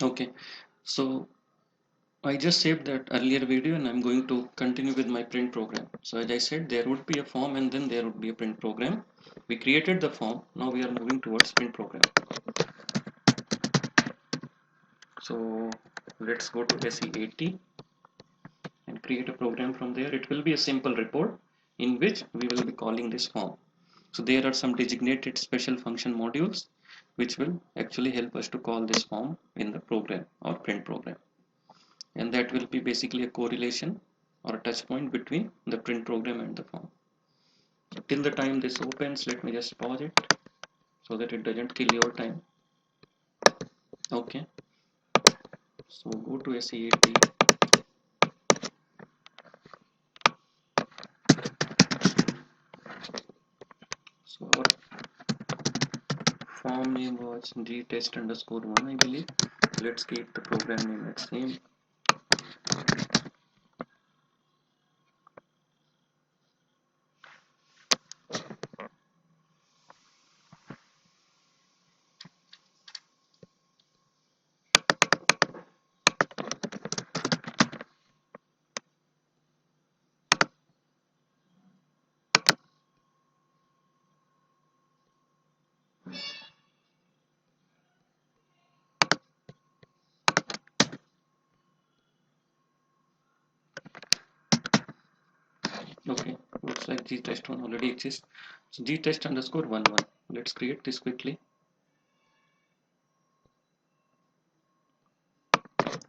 Okay, so I just saved that earlier video and I'm going to continue with my print program. So as I said, there would be a form and then there would be a print program. We created the form. Now we are moving towards print program. So let's go to SE80 and create a program from there. It will be a simple report in which we will be calling this form. So there are some designated special function modules which will actually help us to call this form in the program or print program. And that will be basically a correlation or a touch point between the print program and the form. So till the time this opens, let me just pause it so that it doesn't kill your time. Okay, so go to SE80. So our form name was gtest_1, I believe. Let's keep the program name as same. Okay, looks like gtest1 already exists. So gtest_11. Let's create this quickly.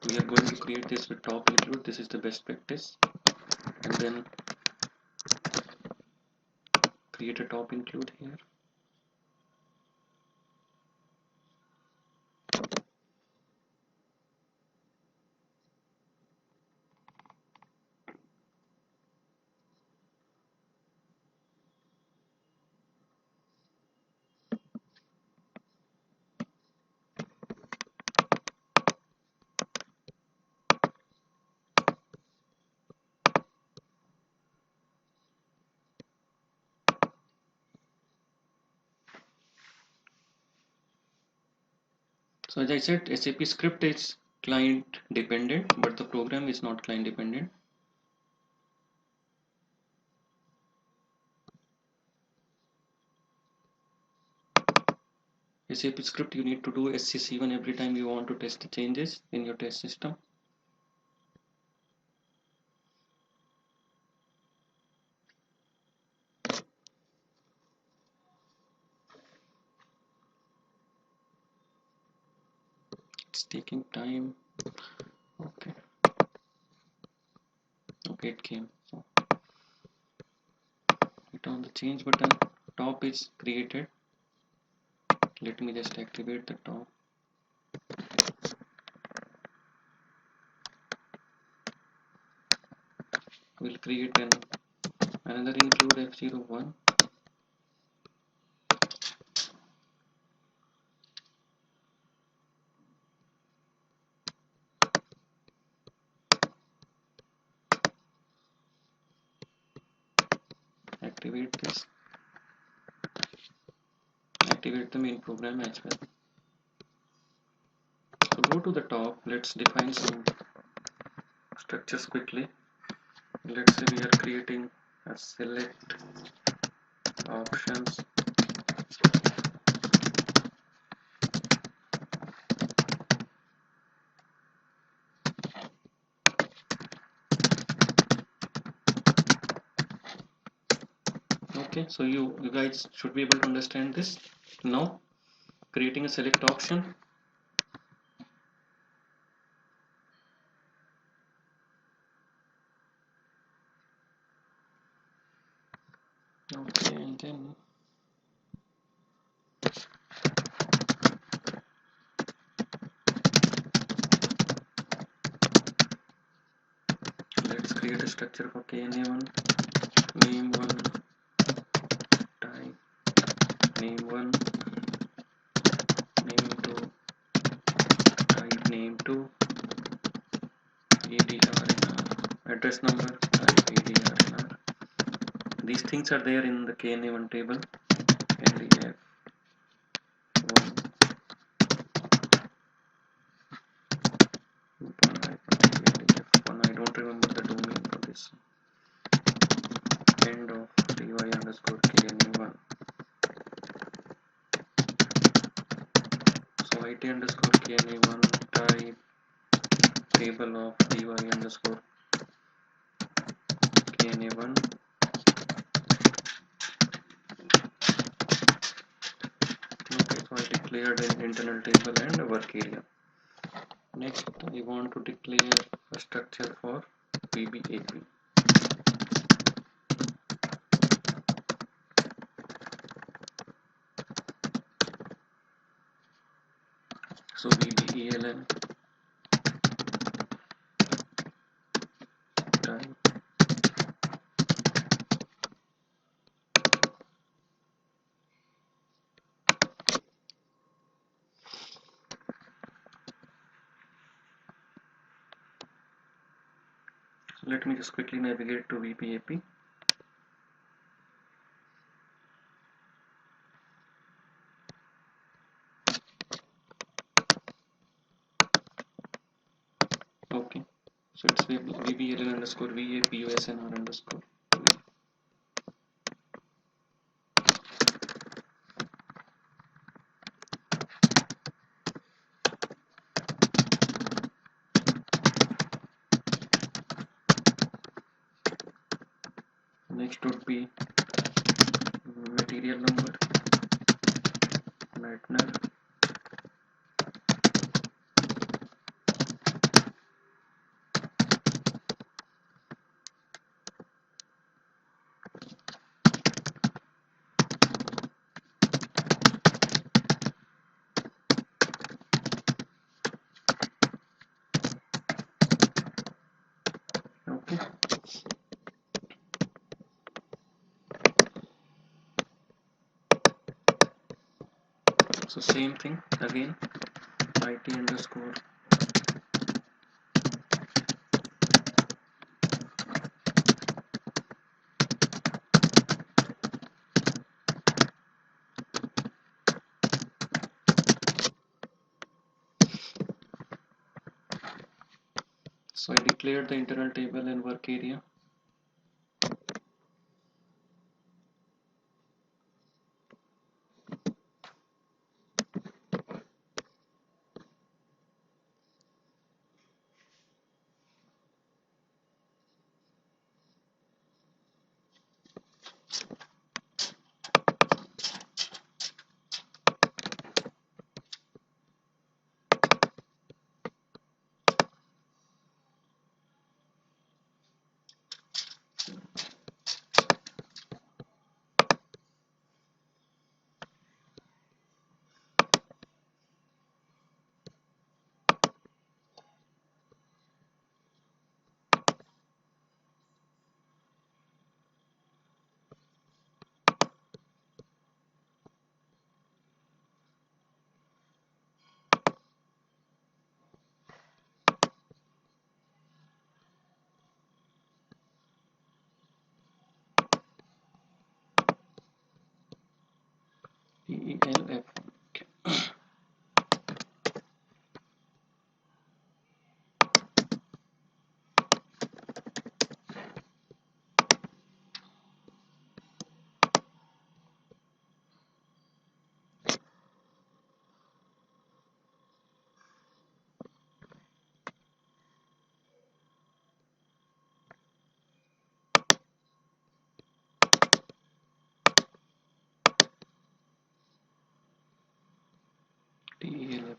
We are going to create this with top include. This is the best practice. And then create a top include here. So as I said, SAP Script is client dependent, but the program is not client dependent. SAP Script, you need to do SCC1 every time you want to test the changes in your test system. It's taking time. Okay. Okay, it came. So hit on the change button. Top is created. Let me just activate the top. We'll create another include F01. Activate this. Activate the main program as well. So go to the top. Let's define some structures quickly. Let's say we are creating a select options. Okay, so you guys should be able to understand this. Now creating a select option. Okay, and then let's create a structure for KNA1, name1, type, name1, name2, type name2, ADRNR, address number, type ADRNR. These things are there in the KNA1 table. LDF1. don't remember the domain for this. End of dy underscore kna1. So it underscore kna1 type table of dy underscore kna1. Okay, so I declared an internal table and a work area. Next, I want to declare a structure for VBAP. So VBELN type let me just quickly navigate to VBAP. Okay, so it's VBLN underscore VA POSNR underscore. Next would be material number, Meitner, okay. So same thing again, IT underscore so I declared the internal table and work area. DELF. Okay. DELF.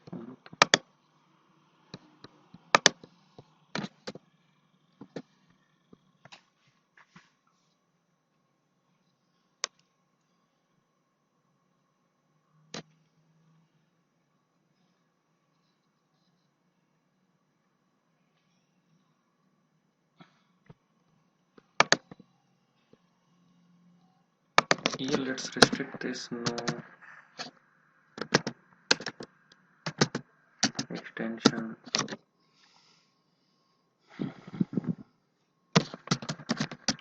Here let's restrict this, no extension,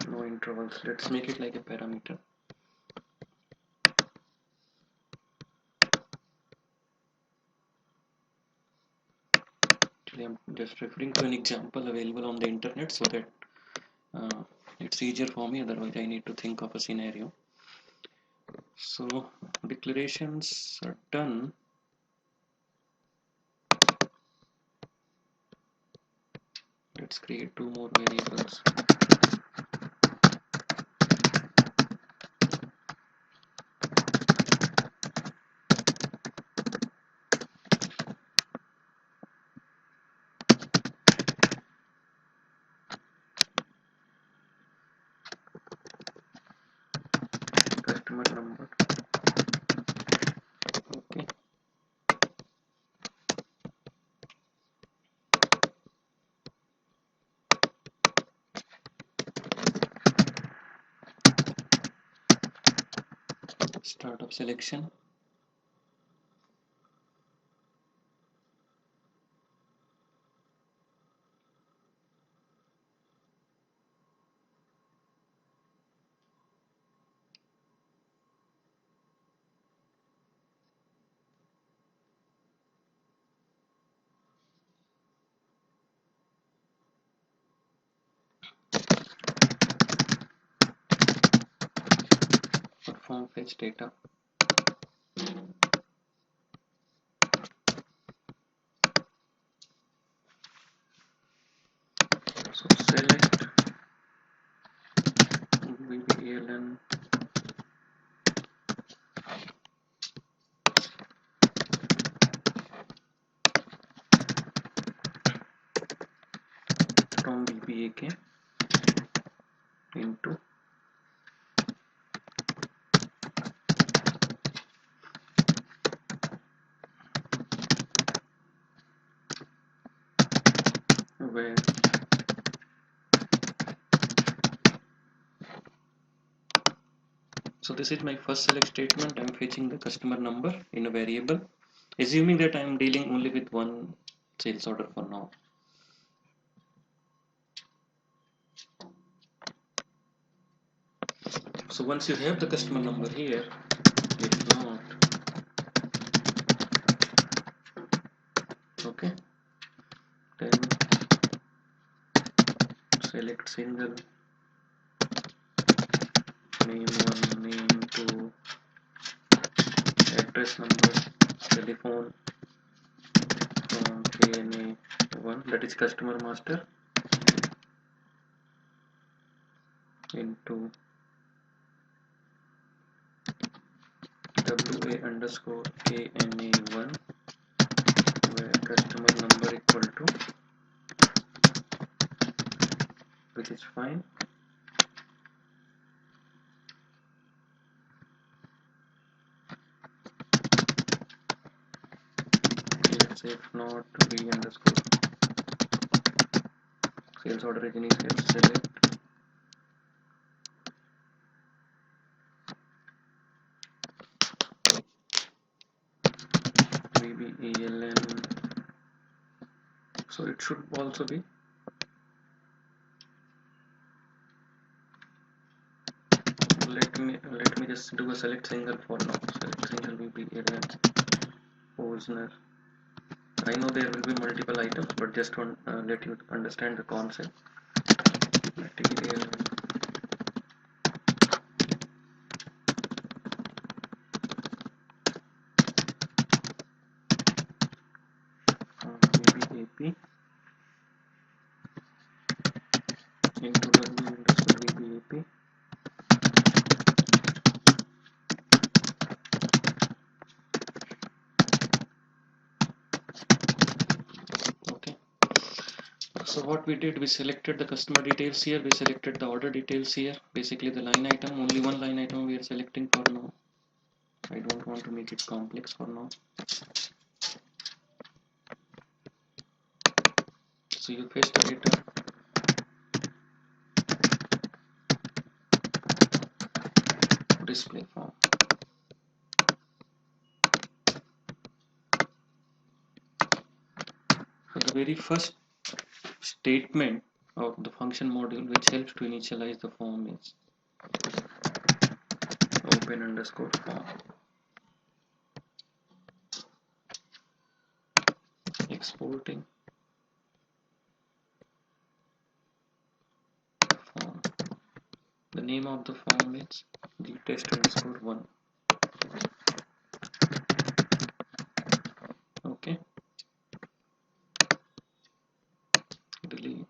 no intervals. Let's make it like a parameter. Actually, I'm just referring to an example available on the internet so that uh, it's easier for me, otherwise I need to think of a scenario. So declarations are done. Let's create two more variables. Customer number. Okay. Startup selection. Perform fetch data. So select VBELN from VBAK into where so this is my first select statement. I'm fetching the customer number in a variable, assuming that I'm dealing only with one sales order for now. So once you have the customer number here, if not, okay, then select single, name 1, name 2, address number, telephone from KNA 1, that is customer master, into WA underscore KNA1, where customer number equal to, which is fine. Let's say if not, V underscore sales order is initial, select VBELN. So it should also be let me just do a select single for now. Select single VBELN Posner. I know there will be multiple items, but just to let you understand the concept. Material VBAP into W underscore VBAP. Okay. So what we did, we selected the customer details here, we selected the order details here, basically the line item, only one line item we are selecting for now. I don't want to make it complex for now. So you paste the data, display form. So the very first statement of the function module which helps to initialize the form is open underscore form. Exporting name of the form is the test underscore 1. Okay, delete.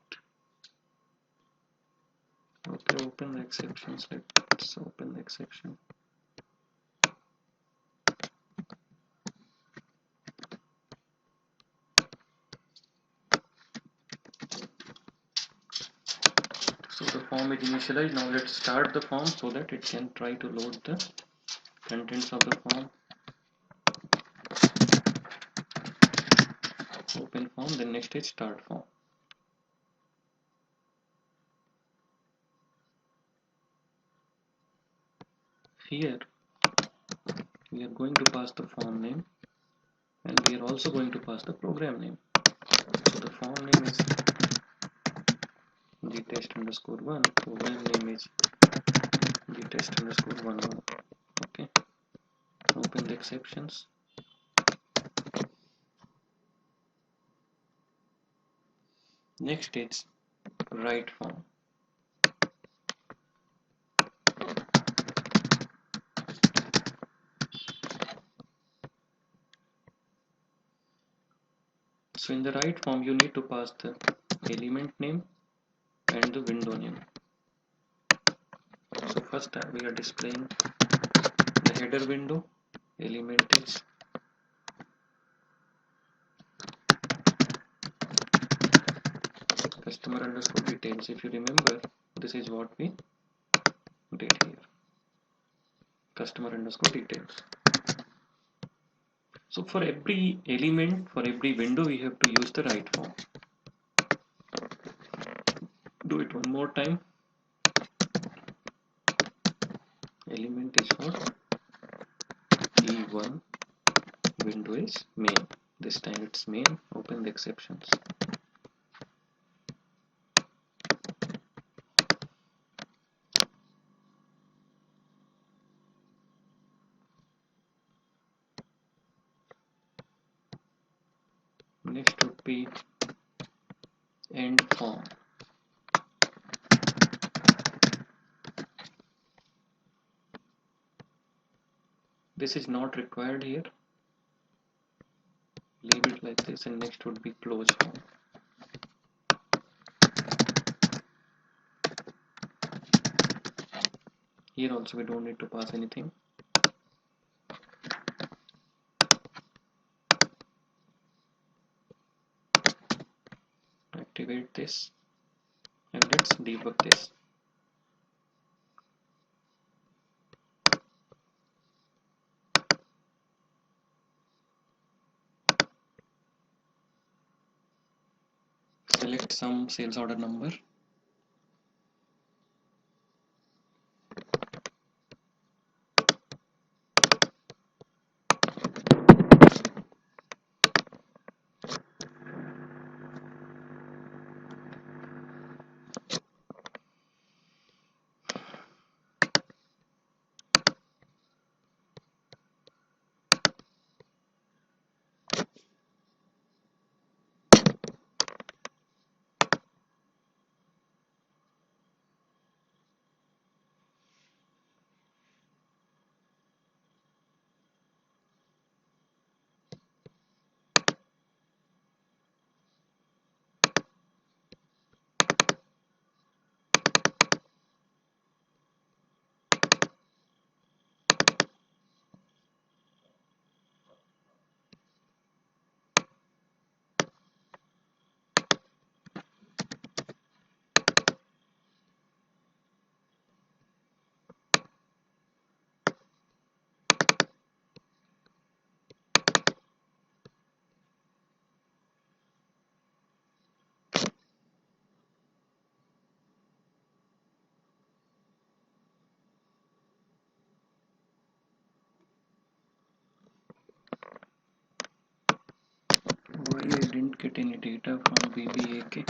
Okay, open the exceptions. Let's open the exception. So the form is initialized. Now let's start the form so that it can try to load the contents of the form. Open form, then next is start form. Here we are going to pass the form name, and we are also going to pass the program name. So the form name is the test underscore 1, program name is the test underscore 1. Okay, open the exceptions. Next is write form. So in the write form you need to pass the element name and the window name. So first we are displaying the header window. Element is customer underscore details. If you remember, this is what we did here, customer underscore details. So for every element, for every window, we have to use the write form. Do it one more time. Element is for E1, window is main. This time it's main. Open the exceptions. Next would be end form. This is not required here. Leave it like this, and next would be close form. Here also we don't need to pass anything. Activate this, and let's debug this. Select some sales order number. Why I didn't get any data from VBAK?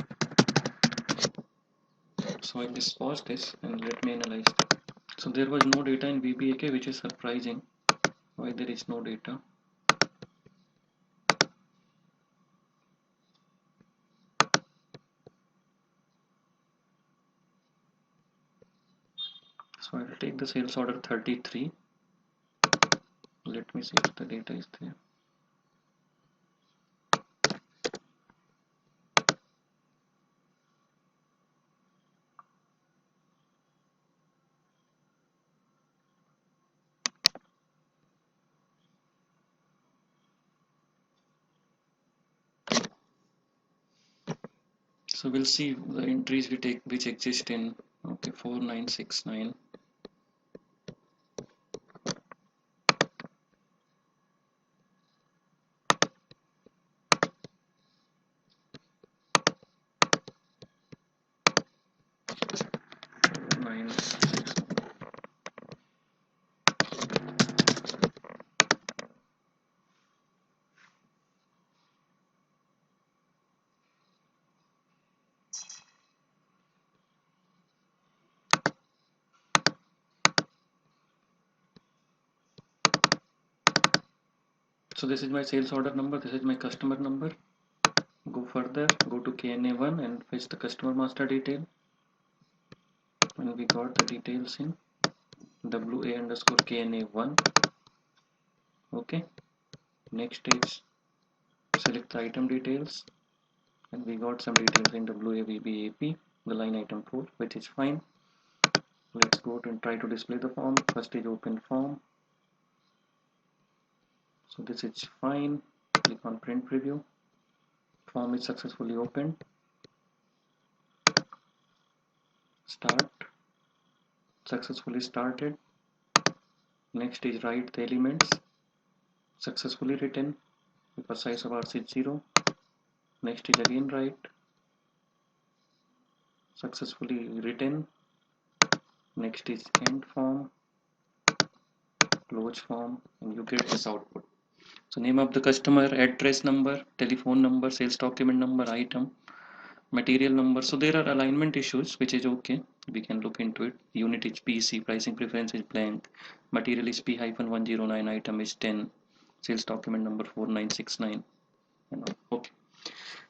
So I just pause this and let me analyze. So there was no data in VBAK, which is surprising. Why there is no data? So I will take the sales order 33. Let me see if the data is there. So we'll see the entries we take which exist in 4969. So this is my sales order number, this is my customer number. Go further, go to KNA1 and fetch the customer master detail. And we got the details in WA underscore KNA1. Okay. Next is select the item details. And we got some details in WAVBAP, the line item 4, which is fine. Let's go to and try to display the form. First is open form. So this is fine. Click on print preview. Form is successfully opened. Start. Successfully started. Next is write the elements. Successfully written because size of ours is 0. Next is again write. Successfully written. Next is end form, close form, and you get this output. So name of the customer, address number, telephone number, sales document number, item, material number. So there are alignment issues, which is okay. We can look into it. Unit is PC, pricing preference is blank, material is P-109, item is 10, sales document number 4969. Okay.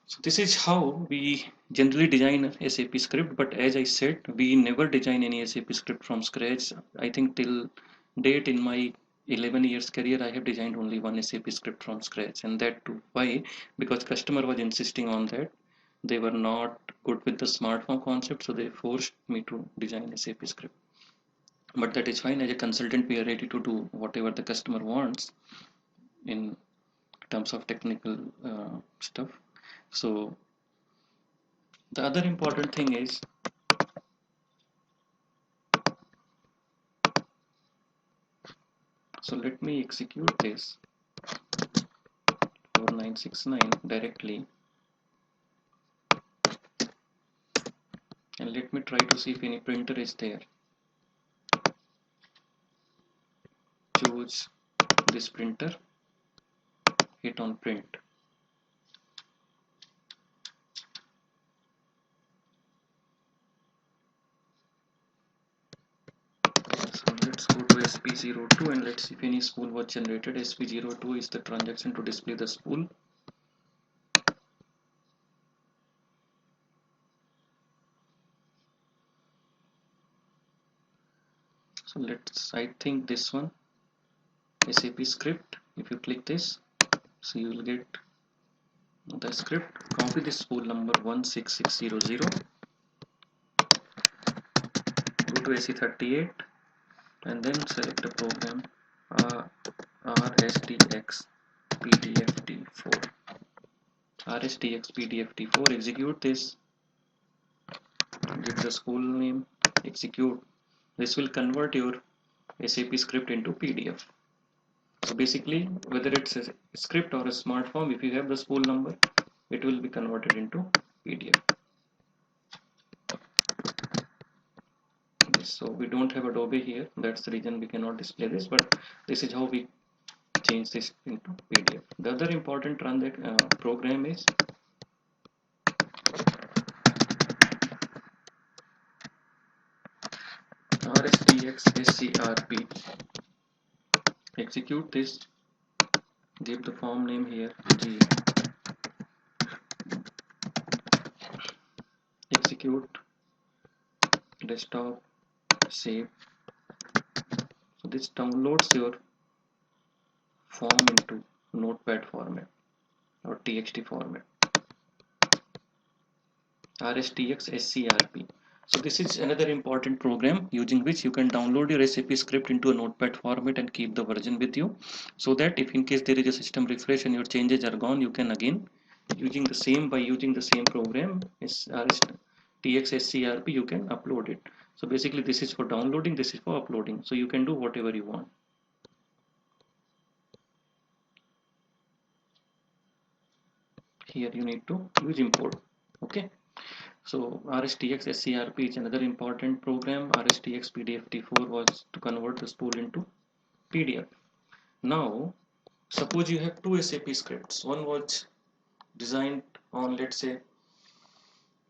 So this is how we generally design a SAP script, but as I said, we never design any SAP script from scratch. I think till date in my 11 years career, I have designed only one SAP script from scratch, and that too. Why? Because customer was insisting on that. They were not good with the smart form concept, so they forced me to design a SAP script. But that is fine. As a consultant, we are ready to do whatever the customer wants in terms of technical stuff. So the other important thing is so let me execute this 4969 directly, and let me try to see if any printer is there. Choose this printer, hit on print. So let's go to SP02 and let's see if any spool was generated. SP02 is the transaction to display the spool. So I think this one, SAP script. If you click this, so you will get the script. Copy this spool number 16600. Go to AC38 and then select the program RSTX PDFT4. RSTX PDFT4. Execute this. Give the spool name. Execute. This will convert your SAP script into PDF. So basically, whether it's a script or a smart form, if you have the spool number, it will be converted into PDF. So we don't have Adobe here, that's the reason we cannot display this, but this is how we change this into PDF. The other important program is RSTX SCRP. Execute this, give the form name here G. Execute, desktop, save, this downloads your form into notepad format or txt format, rstx scrp. So this is another important program using which you can download your SAP script into a notepad format and keep the version with you, so that if in case there is a system refresh and your changes are gone, you can again using the same program is rstx you can upload it. So basically this is for downloading, this is for uploading, so you can do whatever you want. Here you need to use import. Okay, so rstx scrp is another important program. rstx pdft4 was to convert the spool into pdf. Now suppose you have two SAP scripts. One was designed on, let's say,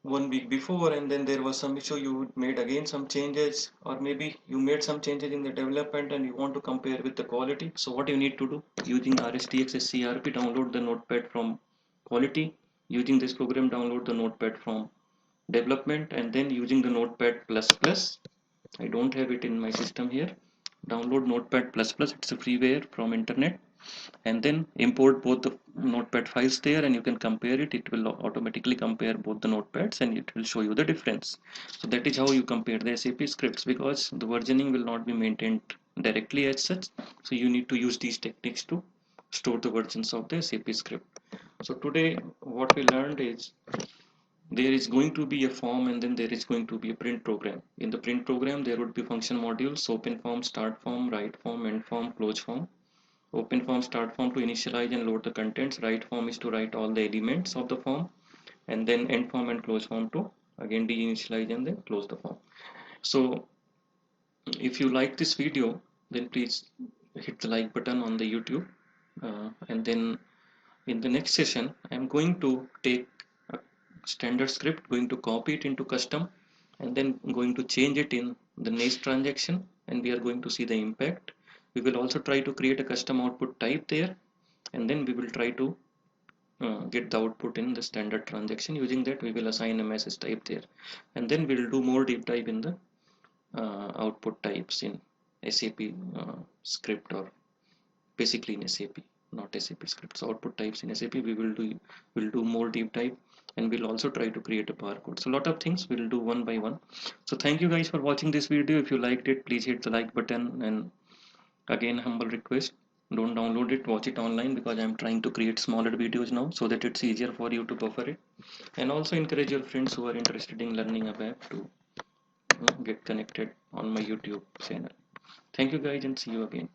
1 week before, and then there was some issue, you made again some changes, or maybe you made some changes in the development and you want to compare with the quality. So what you need to do, using rstx scrp, download the notepad from quality. Using this program, download the notepad from development, and then using the notepad plus plus, I don't have it in my system here, download notepad plus plus, it's a freeware from internet, and then import both the notepad files there, and you can compare it. It will automatically compare both the notepads and it will show you the difference. So that is how you compare the SAP scripts, because the versioning will not be maintained directly as such, so you need to use these techniques to store the versions of the SAP script. So today what we learned is there is going to be a form, and then there is going to be a print program. In the print program there would be function modules: open form, start form, write form, end form, close form. Open form, start form to initialize and load the contents. Write form is to write all the elements of the form, and then end form and close form to again deinitialize and then close the form. So if you like this video, then please hit the like button on the YouTube, and then in the next session I'm going to take a standard script, going to copy it into custom, and then going to change it in the next transaction, and we are going to see the impact. We will also try to create a custom output type there, and then we will try to get the output in the standard transaction. Using that we will assign a message type there, and then we'll do more deep dive in the output types in SAP script, or basically in SAP, not SAP scripts. Output types in SAP we will do more deep dive, and we'll also try to create a barcode. So a lot of things we'll do one by one. So thank you guys for watching this video. If you liked it, please hit the like button, and again, humble request, don't download it, watch it online, because I'm trying to create smaller videos now so that it's easier for you to buffer it. And also encourage your friends who are interested in learning ABAP to get connected on my YouTube channel. Thank you guys, and see you again.